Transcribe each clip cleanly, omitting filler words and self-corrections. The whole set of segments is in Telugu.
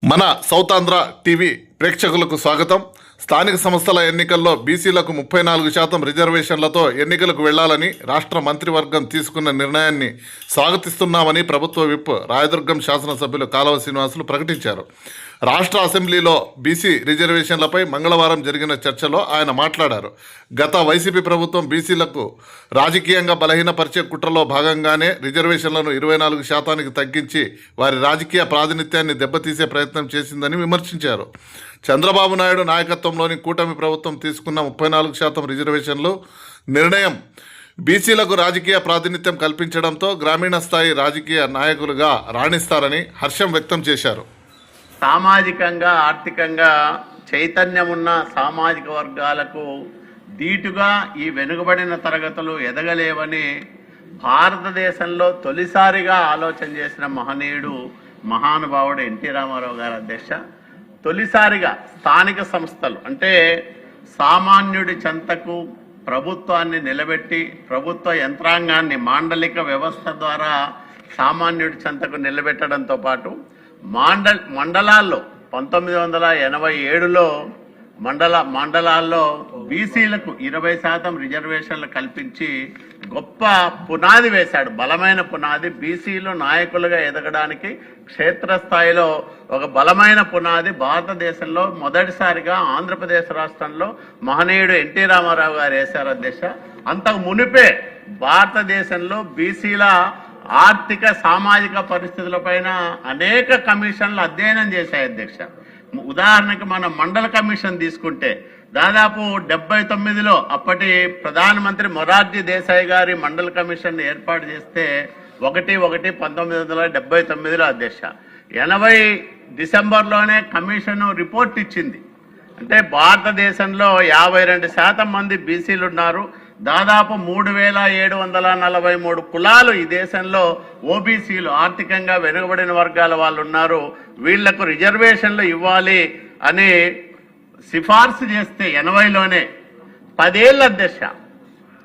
మన సౌత్ ఆంధ్ర టీవీ ప్రేక్షకులకు స్వాగతం. స్థానిక సంస్థల ఎన్నికల్లో బీసీలకు 34% రిజర్వేషన్లతో ఎన్నికలకు వెళ్లాలని రాష్ట్ర మంత్రివర్గం తీసుకున్న నిర్ణయాన్ని స్వాగతిస్తున్నామని ప్రభుత్వ విప్ రాయదుర్గం శాసనసభ్యులు కాలువ శ్రీనివాసులు ప్రకటించారు. రాష్ట్ర అసెంబ్లీలో బీసీ రిజర్వేషన్లపై మంగళవారం జరిగిన చర్చలో ఆయన మాట్లాడారు. గత వైసీపీ ప్రభుత్వం బీసీలకు రాజకీయంగా బలహీనపరిచే కుట్రలో భాగంగానే రిజర్వేషన్లను 24% తగ్గించి వారి రాజకీయ ప్రాతినిధ్యాన్ని దెబ్బతీసే ప్రయత్నం చేసిందని విమర్శించారు. చంద్రబాబు నాయుడు నాయకత్వంలోని కూటమి ప్రభుత్వం తీసుకున్న 34% రిజర్వేషన్లు నిర్ణయం బీసీలకు రాజకీయ ప్రాతినిధ్యం కల్పించడంతో గ్రామీణ స్థాయి రాజకీయ నాయకులుగా రాణిస్తారని హర్షం వ్యక్తం చేశారు. సామాజికంగా ఆర్థికంగా చైతన్యం ఉన్న సామాజిక వర్గాలకు ధీటుగా ఈ వెనుకబడిన తరగతులు ఎదగలేవని భారతదేశంలో తొలిసారిగా ఆలోచన చేసిన మహనీయుడు మహానుభావుడు ఎన్టీ రామారావు గారు అధ్యక్ష. తొలిసారిగా స్థానిక సంస్థలు అంటే సామాన్యుడి చెంతకు ప్రభుత్వాన్ని నిలబెట్టి ప్రభుత్వ యంత్రాంగాన్ని మాండలిక వ్యవస్థ ద్వారా సామాన్యుడి చెంతకు నిలబెట్టడంతో పాటు మండలాల్లో 1987లో మండలాల్లో బీసీలకు 20% రిజర్వేషన్లు కల్పించి గొప్ప పునాది వేశాడు. బలమైన పునాది. బీసీలు నాయకులుగా ఎదగడానికి క్షేత్రస్థాయిలో ఒక బలమైన పునాది భారతదేశంలో మొదటిసారిగా ఆంధ్రప్రదేశ్ రాష్ట్రంలో మహనీయుడు ఎన్టీ రామారావు గారు వేశారు అధ్యక్ష. అంతకు మునిపే భారతదేశంలో బీసీల ఆర్థిక సామాజిక పరిస్థితులపైన అనేక కమిషన్లు అధ్యయనం చేశాయి అధ్యక్ష. ఉదాహరణకి మనం మండల కమిషన్ తీసుకుంటే దాదాపు 79లో అప్పటి ప్రధానమంత్రి మొరార్జీ దేశాయ్ గారి మండల కమిషన్ ఏర్పాటు చేస్తే 1/1/1979లో అధ్యక్ష. 80 డిసెంబర్లోనే కమిషన్ రిపోర్ట్ ఇచ్చింది. అంటే భారతదేశంలో 52% మంది బీసీలు ఉన్నారు. దాదాపు 3743 కులాలు ఈ దేశంలో ఓబీసీలు ఆర్థికంగా వెనుకబడిన వర్గాల వాళ్ళు ఉన్నారు. వీళ్లకు రిజర్వేషన్లు ఇవ్వాలి అని సిఫార్సు చేస్తే 80లోనే 10 ఏళ్ళ అధ్యక్ష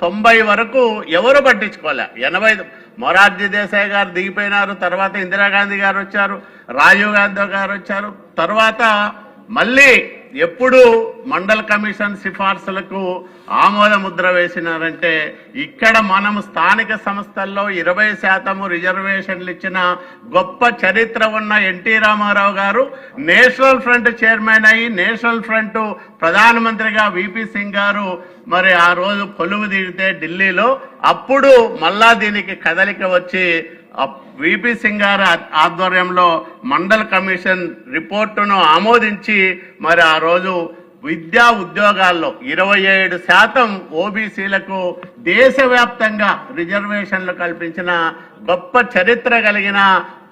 90 వరకు ఎవరు పట్టించుకోలే. 80 మొరార్జీ దేశాయ్ గారు దిగిపోయినారు. తర్వాత ఇందిరాగాంధీ గారు వచ్చారు, రాజీవ్ గాంధీ గారు వచ్చారు. తర్వాత మళ్ళీ ఎప్పుడు మండల కమిషన్ సిఫార్సులకు ఆమోద ముద్ర వేసినారంటే ఇక్కడ మనం స్థానిక సంస్థల్లో 20% రిజర్వేషన్లు ఇచ్చిన గొప్ప చరిత్ర ఉన్న ఎన్టీ రామారావు గారు నేషనల్ ఫ్రంట్ చైర్మన్ అయ్యి నేషనల్ ఫ్రంట్ ప్రధానమంత్రిగా విపి సింగ్ గారు మరి ఆ రోజు కొలువు తీరితే ఢిల్లీలో అప్పుడు మళ్ళా దీనికి కదలిక వచ్చి విపి సింగ్ గారి ఆధ్వర్యంలో మండల్ కమిషన్ రిపోర్టును ఆమోదించి మరి ఆ రోజు విద్యా ఉద్యోగాల్లో 27% ఓబీసీలకు దేశవ్యాప్తంగా రిజర్వేషన్లు కల్పించిన గొప్ప చరిత్ర కలిగిన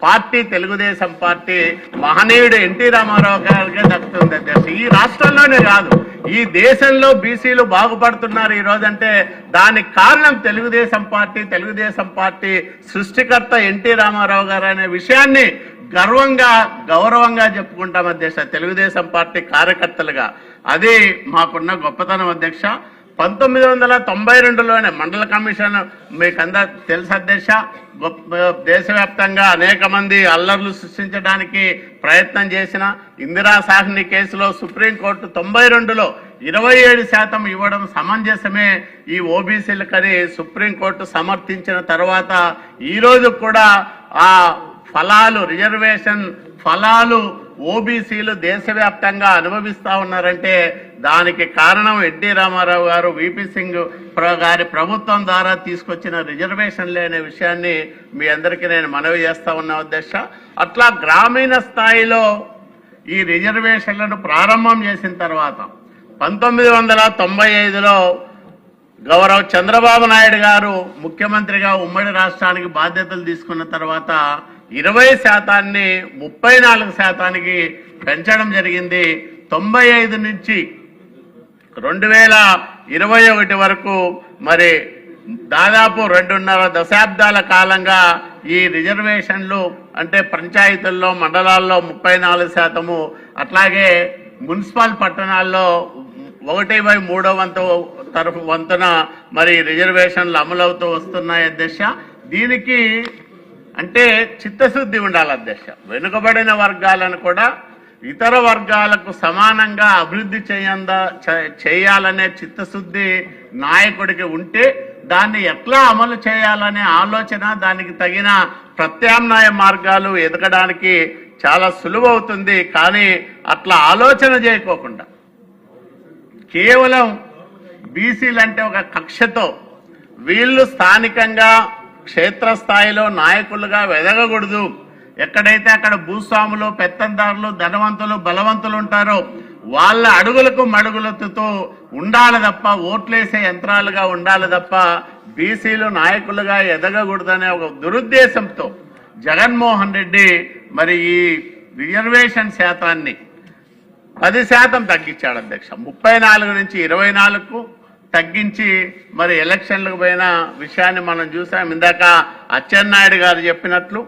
పార్టీ తెలుగుదేశం పార్టీ మహనీయుడు ఎన్టీ రామారావు గారికి దక్కుతుంది అధ్యక్ష. ఈ రాష్ట్రంలోనే కాదు ఈ దేశంలో బీసీలు బాగుపడుతున్నారు ఈ రోజంటే దానికి కారణం తెలుగుదేశం పార్టీ సృష్టికర్త ఎన్టీ రామారావు గారు అనే విషయాన్ని గౌరవంగా చెప్పుకుంటాం అధ్యక్ష. తెలుగుదేశం పార్టీ కార్యకర్తలుగా అది మాకున్న గొప్పతనం అధ్యక్ష. 1992లోనే మండల కమిషన్ మీకు అందరూ తెలుసు అధ్యక్ష. దేశవ్యాప్తంగా అనేక మంది అల్లర్లు సృష్టించడానికి ప్రయత్నం చేసిన ఇందిరా సాహ్ని కేసులో సుప్రీంకోర్టు 92లో 27% ఇవ్వడం సమంజసమే ఈ ఓబీసీలకని సుప్రీంకోర్టు సమర్థించిన తర్వాత ఈరోజు కూడా ఆ ఫలాలు రిజర్వేషన్ ఫలాలు ఓబీసీలు దేశవ్యాప్తంగా అనుభవిస్తూ ఉన్నారంటే దానికి కారణం ఎన్టీ రామారావు గారు విపి సింగ్ గారి ప్రభుత్వం ద్వారా తీసుకొచ్చిన రిజర్వేషన్లే అనే విషయాన్ని మీ అందరికీ నేను మనవి చేస్తా ఉన్నా అధ్యక్ష. అట్లా గ్రామీణ స్థాయిలో ఈ రిజర్వేషన్లను ప్రారంభం చేసిన తర్వాత 1995లో గౌరవ చంద్రబాబు నాయుడు గారు ముఖ్యమంత్రిగా ఉమ్మడి రాష్ట్రానికి బాధ్యతలు తీసుకున్న తర్వాత 20%ని 34%కి పెంచడం జరిగింది. 95 నుంచి 2021 వరకు మరి దాదాపు 2.5 దశాబ్దాల కాలంగా ఈ రిజర్వేషన్లు అంటే పంచాయతీల్లో మండలాల్లో 34%, అట్లాగే మున్సిపల్ పట్టణాల్లో 1/3 వంతున మరి రిజర్వేషన్లు అమలవుతూ వస్తున్నాయి అధ్యక్ష. దీనికి అంటే చిత్తశుద్ధి ఉండాలి అధ్యక్ష. వెనుకబడిన వర్గాలను కూడా ఇతర వర్గాలకు సమానంగా అభివృద్ధి చేయాలనే చిత్తశుద్ధి నాయకుడికి ఉంటే దాన్ని ఎట్లా అమలు చేయాలనే ఆలోచన, దానికి తగిన ప్రత్యామ్నాయ మార్గాలు ఎదగడానికి చాలా సులువవుతుంది. కానీ అట్లా ఆలోచన చేయకోకుండా కేవలం బీసీలు అంటే ఒక కక్షతో వీళ్ళు స్థానికంగా క్షేత్రస్థాయిలో నాయకులుగా ఎదగకూడదు, ఎక్కడైతే అక్కడ భూస్వాములు, పెత్తందారులు, ధనవంతులు, బలవంతులు ఉంటారో వాళ్ళ అడుగులకు మడుగులతో ఉండాలి తప్ప, ఓట్లేసే యంత్రాలుగా ఉండాలి తప్ప బీసీలు నాయకులుగా ఎదగకూడదనే ఒక దురుద్దేశంతో జగన్మోహన్ రెడ్డి మరి ఈ రిజర్వేషన్ శాతాన్ని 10% తగ్గించాడు అధ్యక్ష. 34 నుంచి 24కు తగ్గించి మరి ఎలక్షన్లకు పోయిన విషయాన్ని మనం చూసాం. ఇందాక అచ్చెన్నాయుడు గారు చెప్పినట్లు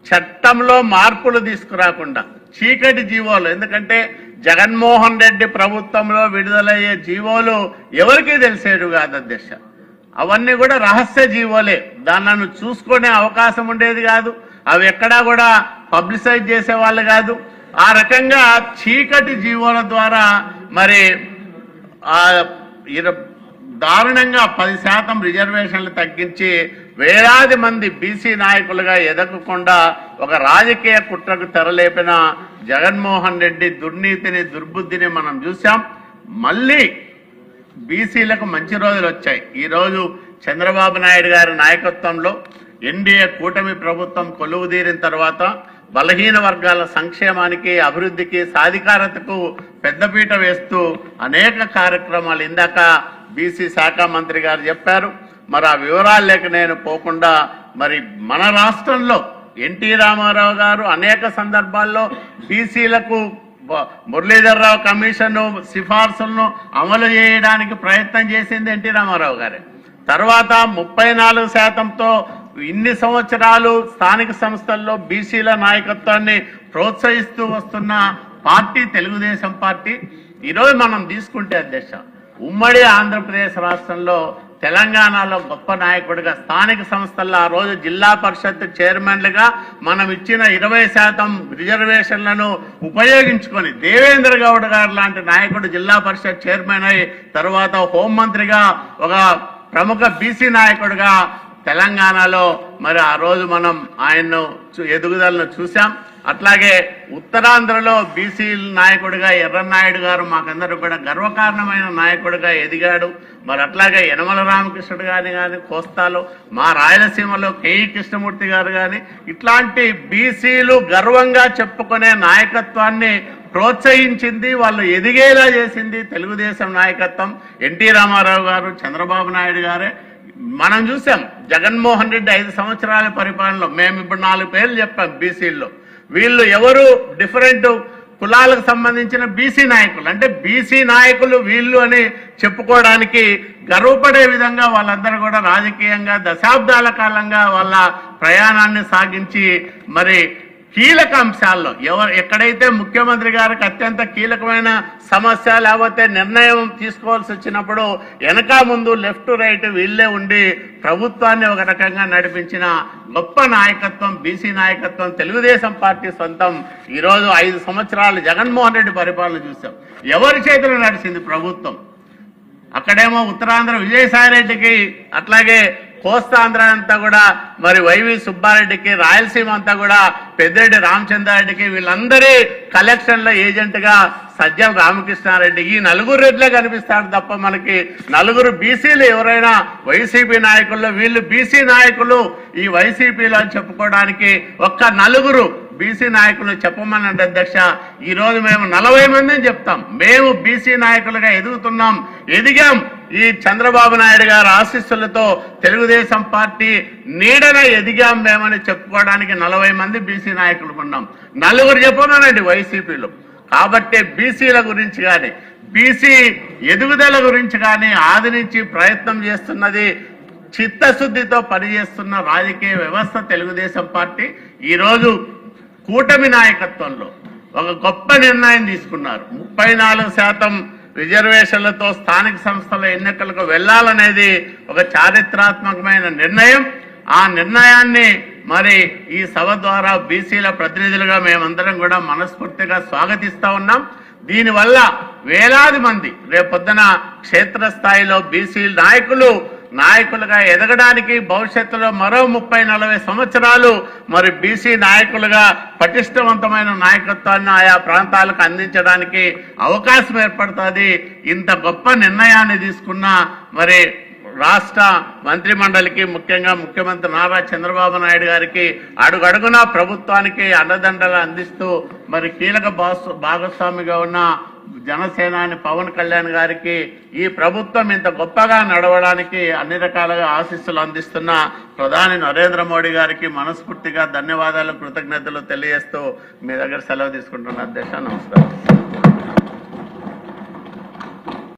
చట్టంలో మార్పులు తీసుకురాకుండా చీకటి జీవోలు, ఎందుకంటే జగన్మోహన్ రెడ్డి ప్రభుత్వంలో విడుదలయ్యే జీవోలు ఎవరికీ తెలిసేడు కాదు అధ్యక్ష. అవన్నీ కూడా రహస్య జీవోలే, దాన్ని చూసుకునే అవకాశం ఉండేది కాదు, అవి ఎక్కడా కూడా పబ్లిసైజ్ చేసేవాళ్ళు కాదు. ఆ రకంగా చీకటి జీవోల ద్వారా మరి దారుణంగా 10% రిజర్వేషన్లు తగ్గించి వేలాది మంది బీసీ నాయకులుగా ఎదగకుండా ఒక రాజకీయ కుట్రకు తెరలేపిన జగన్మోహన్ రెడ్డి దుర్నీతిని, దుర్బుద్ధిని మనం చూసాం. మళ్ళీ బీసీలకు మంచి రోజులు వచ్చాయి. ఈరోజు చంద్రబాబు నాయుడు గారి నాయకత్వంలో ఎన్డీఏ కూటమి ప్రభుత్వం కొలువుదీరిన తర్వాత బలహీన వర్గాల సంక్షేమానికి, అభివృద్ధికి, సాధికారతకు పెద్దపీట వేస్తూ అనేక కార్యక్రమాలు ఇందాక బీసీ శాఖ మంత్రి గారు చెప్పారు. మరి ఆ వివరాలు లేక నేను పోకుండా మరి మన రాష్ట్రంలో ఎన్టీ రామారావు గారు అనేక సందర్భాల్లో బీసీలకు మురళీధర్రావు కమిషన్ సిఫార్సులను అమలు చేయడానికి ప్రయత్నం చేసింది ఎన్టీ రామారావు గారే. తర్వాత 34%తో ఇన్ని సంవత్సరాలు స్థానిక సంస్థల్లో బీసీల నాయకత్వాన్ని ప్రోత్సహిస్తూ వస్తున్న పార్టీ తెలుగుదేశం పార్టీ. ఈరోజు మనం తీసుకుంటే అధ్యక్ష, ఉమ్మడి ఆంధ్రప్రదేశ్ రాష్ట్రంలో తెలంగాణలో గొప్ప నాయకుడిగా స్థానిక సంస్థల్లో ఆ రోజు జిల్లా పరిషత్ చైర్మన్లుగా మనం ఇచ్చిన 20% రిజర్వేషన్లను ఉపయోగించుకొని దేవేంద్ర గౌడ్ గారు లాంటి నాయకుడు జిల్లా పరిషత్ చైర్మన్ అయి తర్వాత హోంమంత్రిగా ఒక ప్రముఖ బీసీ నాయకుడిగా తెలంగాణలో మరి ఆ రోజు మనం ఆయన్ను ఎదుగుదలను చూసాం. అట్లాగే ఉత్తరాంధ్రలో బీసీ నాయకుడిగా ఎర్రన్నాయుడు గారు మాకందరూ కూడా గర్వకారణమైన నాయకుడిగా ఎదిగాడు. మరి అట్లాగే యనమల రామకృష్ణుడు గారిని కానీ కోస్తాలో, మా రాయలసీమలో కేఈ కృష్ణమూర్తి గారు కానీ ఇట్లాంటి బీసీలు గర్వంగా చెప్పుకునే నాయకత్వాన్ని ప్రోత్సహించింది, వాళ్ళు ఎదిగేలా చేసింది తెలుగుదేశం నాయకత్వం. ఎన్టీ రామారావు గారు, చంద్రబాబు నాయుడు గారే. మనం చూసాం జగన్మోహన్ రెడ్డి 5 సంవత్సరాల పరిపాలనలో మేము ఇప్పుడు 4 పేర్లు చెప్పాం బీసీల్లో. వీళ్ళు ఎవరు డిఫరెంట్ కులాలకు సంబంధించిన బీసీ నాయకులు, అంటే బీసీ నాయకులు వీళ్ళు అని చెప్పుకోవడానికి గర్వపడే విధంగా వాళ్ళందరూ కూడా రాజకీయంగా దశాబ్దాల కాలంగా వాళ్ళ ప్రయాణాన్ని సాగించి మరి కీలక అంశాల్లో ఎక్కడైతే ముఖ్యమంత్రి గారికి అత్యంత కీలకమైన సమస్య లేకపోతే నిర్ణయం తీసుకోవాల్సి వచ్చినప్పుడు వెనక ముందు లెఫ్ట్ రైట్ వీళ్ళే ఉండి ప్రభుత్వాన్ని ఒక రకంగా నడిపించిన గొప్ప నాయకత్వం బీసీ నాయకత్వం తెలుగుదేశం పార్టీ సొంతం. ఈరోజు 5 సంవత్సరాలు జగన్మోహన్ రెడ్డి పరిపాలన చూసాం. ఎవరి చేతిలో నడిచింది ప్రభుత్వం? అక్కడేమో ఉత్తరాంధ్ర విజయసాయిరెడ్డికి, అట్లాగే కోస్తాంధ్ర అంతా కూడా మరి వైవి సుబ్బారెడ్డికి, రాయలసీమ అంతా కూడా పెద్దిరెడ్డి రామచంద్రారెడ్డికి, వీళ్ళందరి కలెక్షన్ల ఏజెంట్ గా సజ్జల రామకృష్ణారెడ్డి. ఈ 4 రెడ్లే కనిపిస్తాడు తప్ప మనకి 4 బీసీలు ఎవరైనా వైసీపీ నాయకుల్లో వీళ్ళు బీసీ నాయకులు ఈ వైసీపీలో అని చెప్పుకోవడానికి ఒక్క 4 బీసీ నాయకులు చెప్పమనండి అధ్యక్ష. ఈరోజు మేము 40 మందిని చెప్తాం. మేము బీసీ నాయకులుగా ఎదుగుతున్నాం, ఎదిగాం. ఈ చంద్రబాబు నాయుడు గారి ఆశీస్సులతో తెలుగుదేశం పార్టీ నీడన ఎదిగాం మేమని చెప్పుకోవడానికి 40 మంది బీసీ నాయకులు ఉన్నాం. 4 చెప్పమనండి వైసీపీలో. కాబట్టి బీసీల గురించి కానీ బీసీ ఎదుగుదల గురించి కానీ ఆదరించి ప్రయత్నం చేస్తున్నది, చిత్తశుద్ధితో పనిచేస్తున్న రాజకీయ వ్యవస్థ తెలుగుదేశం పార్టీ. ఈరోజు కూటమి నాయకత్వంలో ఒక గొప్ప నిర్ణయం తీసుకున్నారు. 34% రిజర్వేషన్లతో స్థానిక సంస్థల ఎన్నికలకు వెళ్లాలనేది ఒక చారిత్రాత్మకమైన నిర్ణయం. ఆ నిర్ణయాన్ని మరి ఈ సభ ద్వారా బీసీల ప్రతినిధులుగా మేమందరం కూడా మనస్ఫూర్తిగా స్వాగతిస్తా ఉన్నాం. దీనివల్ల వేలాది మంది రేపొద్దున క్షేత్రస్థాయిలో బీసీ నాయకులుగా ఎదగడానికి భవిష్యత్తులో మరో 30-40 సంవత్సరాలు మరి బీసీ నాయకులుగా పటిష్టవంతమైన నాయకత్వాన్ని ఆయా ప్రాంతాలకు అందించడానికి అవకాశం ఏర్పడుతుంది. ఇంత గొప్ప నిర్ణయాన్ని తీసుకున్న మరి రాష్ట్ర మంత్రిమండలికి, ముఖ్యంగా ముఖ్యమంత్రి నారా చంద్రబాబు నాయుడు గారికి అడుగడుగునా ప్రభుత్వానికి అండదండలు అందిస్తూ మరి కీలక భాగస్వామిగా ఉన్న జనసేనాని పవన్ కళ్యాణ్ గారికి ఈ ప్రభుత్వం ఇంత గొప్పగా నడవడానికి అన్ని రకాలుగా ఆశీస్సులు అందిస్తున్న ప్రధాని నరేంద్ర మోడీ గారికి మనస్ఫూర్తిగా ధన్యవాదాలు, కృతజ్ఞతలు తెలియజేస్తూ మీ దగ్గర సెలవు తీసుకుంటున్న అధ్యక్ష. నమస్కారం.